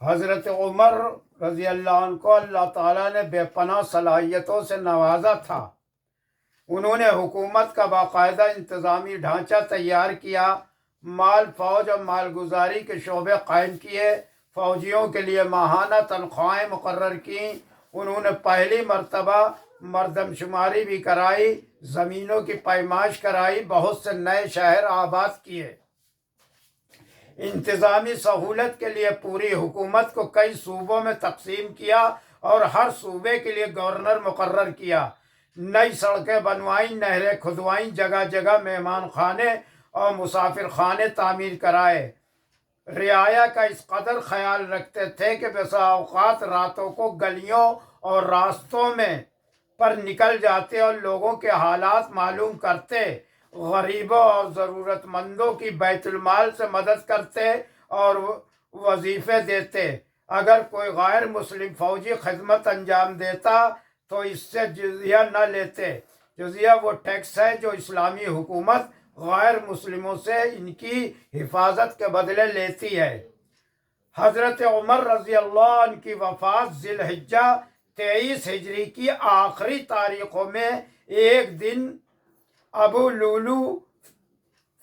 حضرت عمر رضی اللہ عنہ کو اللہ تعالیٰ نے بے پناہ صلاحیتوں سے نوازا تھا۔ انہوں نے حکومت کا باقاعدہ انتظامی ڈھانچہ تیار کیا، مال، فوج اور مالگزاری کے شعبے قائم کیے، فوجیوں کے لیے ماہانہ تنخواہیں مقرر کیں، انہوں نے پہلی مرتبہ مردم شماری بھی کرائی، زمینوں کی پیمائش کرائی، بہت سے نئے شہر آباد کیے۔ انتظامی سہولت کے لیے پوری حکومت کو کئی صوبوں میں تقسیم کیا اور ہر صوبے کے لیے گورنر مقرر کیا۔ نئی سڑکیں بنوائیں، نہریں کھدوائیں، جگہ جگہ مہمان خانے اور مسافر خانے تعمیر کرائے۔ رعایا کا اس قدر خیال رکھتے تھے کہ بسا اوقات راتوں کو گلیوں اور راستوں میں پر نکل جاتے اور لوگوں کے حالات معلوم کرتے، غریبوں اور ضرورت مندوں کی بیت المال سے مدد کرتے اور وظیفے دیتے۔ اگر کوئی غیر مسلم فوجی خدمت انجام دیتا تو اس سے جزیہ نہ لیتے۔ جزیہ وہ ٹیکس ہے جو اسلامی حکومت غیر مسلموں سے ان کی حفاظت کے بدلے لیتی ہے۔ حضرت عمر رضی اللہ عنہ کی وفات ذی الحجہ 23 ہجری کی آخری تاریخوں میں ایک دن ابو لولو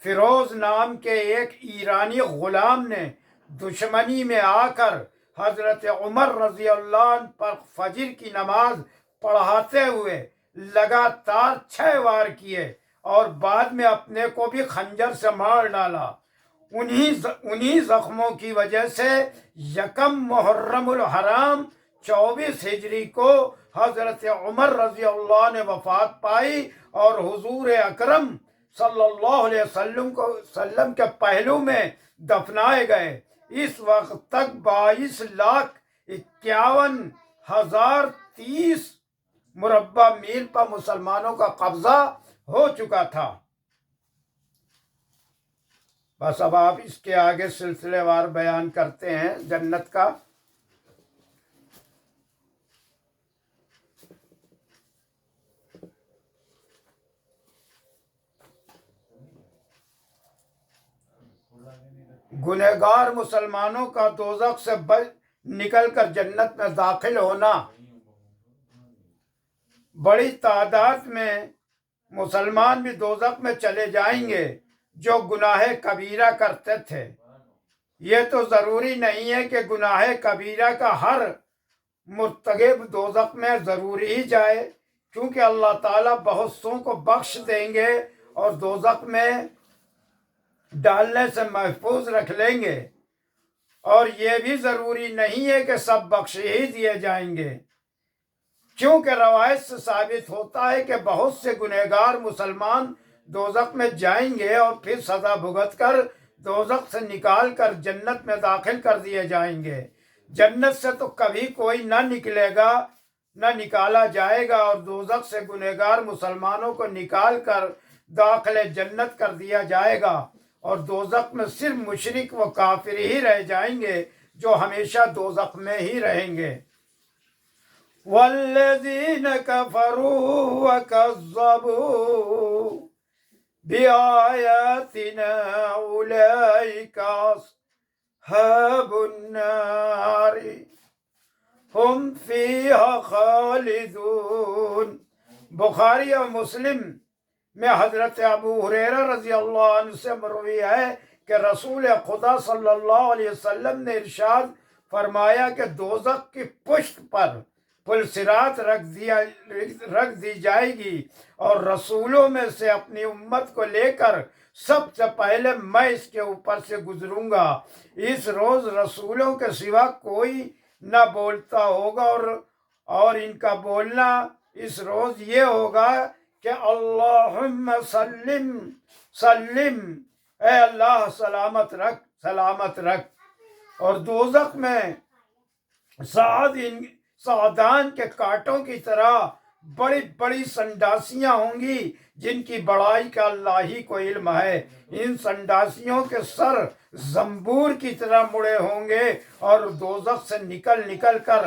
فیروز نام کے ایک ایرانی غلام نے دشمنی میں آ کر حضرت عمر رضی اللہ عنہ پر فجر کی نماز پڑھاتے ہوئے لگاتار 6 وار کیے اور بعد میں اپنے کو بھی خنجر سے مار ڈالا۔ انہی زخموں کی وجہ سے یکم محرم الحرام 24 ہجری کو حضرت عمر رضی اللہ نے وفات پائی اور حضور اکرم صلی اللہ علیہ وسلم کے پہلو میں دفنائے گئے۔ اس وقت تک 22,51,030 مربع میل پر مسلمانوں کا قبضہ ہو چکا تھا۔ بس اب آپ اس کے آگے سلسلے وار بیان کرتے ہیں جنت کا۔ گنہگار مسلمانوں کا دوزخ سے نکل کر جنت میں داخل ہونا۔ بڑی تعداد میں مسلمان بھی دوزخ میں چلے جائیں گے جو گناہ کبیرہ کرتے تھے۔ یہ تو ضروری نہیں ہے کہ گناہ کبیرہ کا ہر مرتکب دوزخ میں ضروری ہی جائے، کیونکہ اللہ تعالیٰ بہت سوں کو بخش دیں گے اور دوزخ میں ڈالنے سے محفوظ رکھ لیں گے، اور یہ بھی ضروری نہیں ہے کہ سب بخش ہی دیے جائیں گے، کیونکہ روایت سے ثابت ہوتا ہے کہ بہت سے گنہگار مسلمان دوزخ میں جائیں گے اور پھر سزا بھگت کر دوزخ سے نکال کر جنت میں داخل کر دیے جائیں گے۔ جنت سے تو کبھی کوئی نہ نکلے گا، نہ نکالا جائے گا، اور دوزخ سے گنہگار مسلمانوں کو نکال کر داخل جنت کر دیا جائے گا، اور دوزخ میں صرف مشرک و کافر ہی رہ جائیں گے جو ہمیشہ دوزخ میں ہی رہیں گے۔ والذین کفروا وکذبوا بآیاتنا اولئک اصحاب النار ہم فیہا خالدون۔ بخاری اور مسلم میں حضرت ابو ہریرہ رضی اللہ عنہ سے مروی ہے کہ رسول خدا صلی اللہ علیہ وسلم نے ارشاد فرمایا کہ دوزخ کی پشت پر پل صراط رکھ دی جائے گی، اور رسولوں میں سے اپنی امت کو لے کر سب سے پہلے میں اس کے اوپر سے گزروں گا۔ اس روز رسولوں کے سوا کوئی نہ بولتا ہوگا، اور ان کا بولنا اس روز یہ ہوگا کہ اللہم سلم سلم، اے اللہ سلامت رکھ سلامت رکھ۔ اور دوزخ میں سعدان کے کانٹوں کی طرح بڑی بڑی سنڈاسیاں ہوں گی جن کی بڑائی کا اللہ ہی کو علم ہے۔ ان سنڈاسیوں کے سر زنبور کی طرح مڑے ہوں گے اور دوزخ سے نکل کر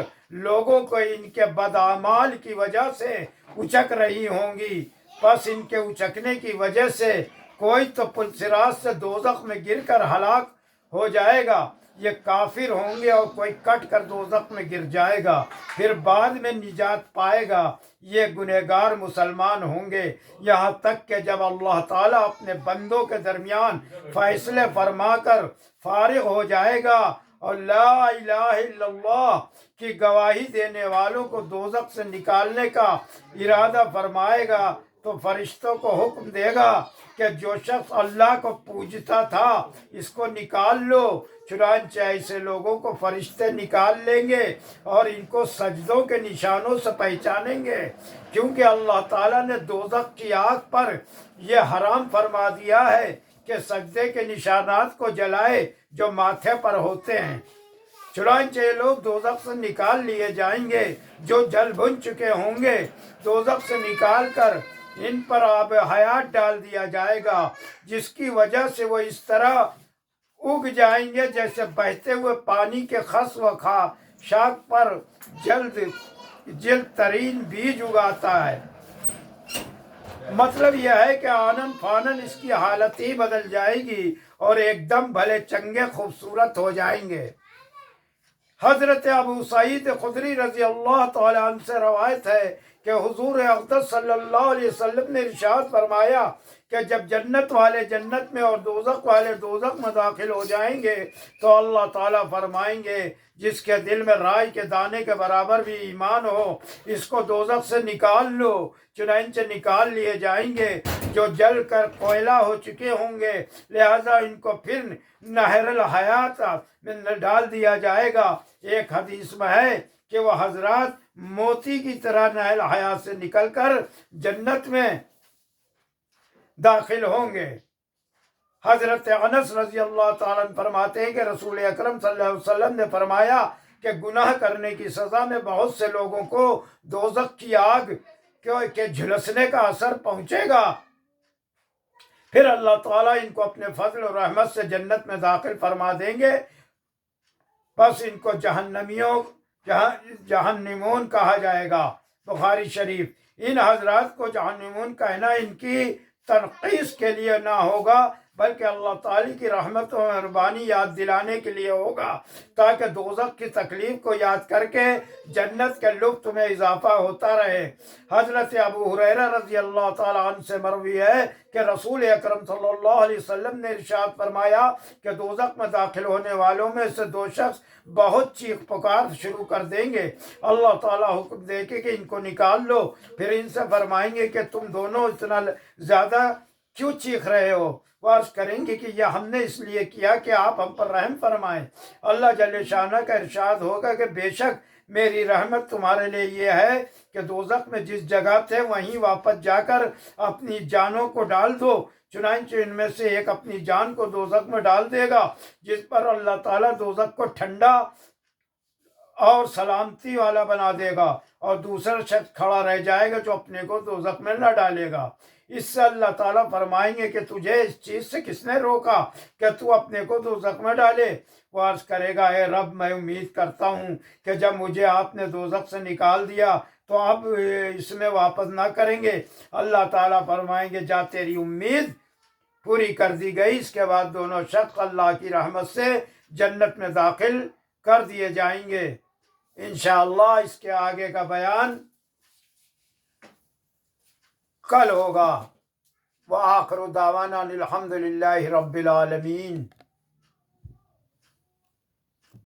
لوگوں کو ان کے بداعمال کی وجہ سے اچک رہی ہوں گی۔ پس ان کے اچکنے کی وجہ سے کوئی تو پل صراط سے دوزخ میں گر کر ہلاک ہو جائے گا، یہ کافر ہوں گے اور کوئی کٹ کر دوزخ میں گر جائے گا، پھر بعد میں نجات پائے گا، یہ گنہگار مسلمان ہوں گے، یہاں تک کہ جب اللہ تعالیٰ اپنے بندوں کے درمیان فیصلے فرما کر فارغ ہو جائے گا اور لا الہ الا اللہ کی گواہی دینے والوں کو دوزخ سے نکالنے کا ارادہ فرمائے گا تو فرشتوں کو حکم دے گا کہ جو شخص اللہ کو پوجتا تھا اس کو نکال لو۔ چنانچہ ایسے لوگوں کو فرشتے نکال لیں گے اور ان کو سجدوں کے نشانوں سے پہچانیں گے، کیونکہ اللہ تعالیٰ نے دوزخ کی آگ پر یہ حرام فرما دیا ہے کہ سجدے کے نشانات کو جلائے جو ماتھے پر ہوتے ہیں۔ چنانچہ یہ لوگ دوزخ سے نکال لیے جائیں گے جو جل بھن چکے ہوں گے، دوزخ سے نکال کر ان پر آب حیات ڈال دیا جائے گا، جس کی وجہ سے وہ اس طرح اگ جائیں گے جیسے بہتے ہوئے پانی کے خس و خاشاک پر جلد ترین بیج اگاتا ہے۔ مطلب یہ ہے کہ آنن فانن اس کی حالت ہی بدل جائے گی اور ایک دم بھلے چنگے خوبصورت ہو جائیں گے۔ حضرت ابو سعید خدری رضی اللہ تعالیٰ عنہ سے روایت ہے کہ حضور اقدس صلی اللہ علیہ وسلم نے ارشاد فرمایا کہ جب جنت والے جنت میں اور دوزخ والے دوزخ میں داخل ہو جائیں گے تو اللہ تعالیٰ فرمائیں گے جس کے دل میں رائی کے دانے کے برابر بھی ایمان ہو اس کو دوزخ سے نکال لو۔ چنانچہ نکال لیے جائیں گے جو جل کر کوئلہ ہو چکے ہوں گے، لہذا ان کو پھر نہر الحیات میں ڈال دیا جائے گا۔ ایک حدیث میں ہے کہ وہ حضرات موتی کی طرح نہر الحیات سے نکل کر جنت میں داخل ہوں گے۔ حضرت انس رضی اللہ تعالیٰ عنہ فرماتے ہیں کہ رسول اکرم صلی اللہ علیہ وسلم نے فرمایا کہ گناہ کرنے کی سزا میں بہت سے لوگوں کو دوزخ کی آگ کے جھلسنے کا اثر پہنچے گا، پھر اللہ تعالیٰ ان کو اپنے فضل و رحمت سے جنت میں داخل فرما دیں گے، بس ان کو جہنمون کہا جائے گا۔ بخاری شریف۔ ان حضرات کو جہنمون کہنا ان کی تنقیص کے لیے نہ ہوگا بلکہ اللہ تعالی کی رحمت و مہربانی یاد دلانے کے لیے ہوگا تاکہ دوزخ کی تکلیف کو یاد کر کے جنت کے لطف میں اضافہ ہوتا رہے۔ حضرت ابو ہریرہ رضی اللہ تعالیٰ عنہ سے مروی ہے کہ رسول اکرم صلی اللہ علیہ وسلم نے ارشاد فرمایا کہ دوزخ میں داخل ہونے والوں میں سے دو شخص بہت چیخ پکار شروع کر دیں گے، اللہ تعالیٰ حکم دے کے کہ ان کو نکال لو، پھر ان سے فرمائیں گے کہ تم دونوں اتنا زیادہ کیوں چیخ رہے ہو؟ وہ عرض کریں گے کہ یہ ہم نے اس لیے کیا کہ آپ ہم پر رحم فرمائیں۔ اللہ جل شانہ کا ارشاد ہوگا کہ بے شک میری رحمت تمہارے لیے یہ ہے کہ دوزخ میں جس جگہ تھے وہیں واپس جا کر اپنی جانوں کو ڈال دو۔ چنانچہ ان میں سے ایک اپنی جان کو دوزخ میں ڈال دے گا، جس پر اللہ تعالیٰ دوزخ کو ٹھنڈا اور سلامتی والا بنا دے گا، اور دوسرا شخص کھڑا رہ جائے گا جو اپنے کو دوزخ میں نہ ڈالے گا۔ اس سے اللہ تعالیٰ فرمائیں گے کہ تجھے اس چیز سے کس نے روکا کہ تو اپنے کو دوزخ میں ڈالے؟ وہ عرض کرے گا اے رب میں امید کرتا ہوں کہ جب مجھے آپ نے دوزخ سے نکال دیا تو اب اس میں واپس نہ کریں گے۔ اللہ تعالیٰ فرمائیں گے جا تیری امید پوری کر دی گئی۔ اس کے بعد دونوں شخص اللہ کی رحمت سے جنت میں داخل کر دیے جائیں گے۔ انشاءاللہ اس کے آگے کا بیان کل ہوگا۔ وآخر دعوانا الحمد للہ رب العالمین۔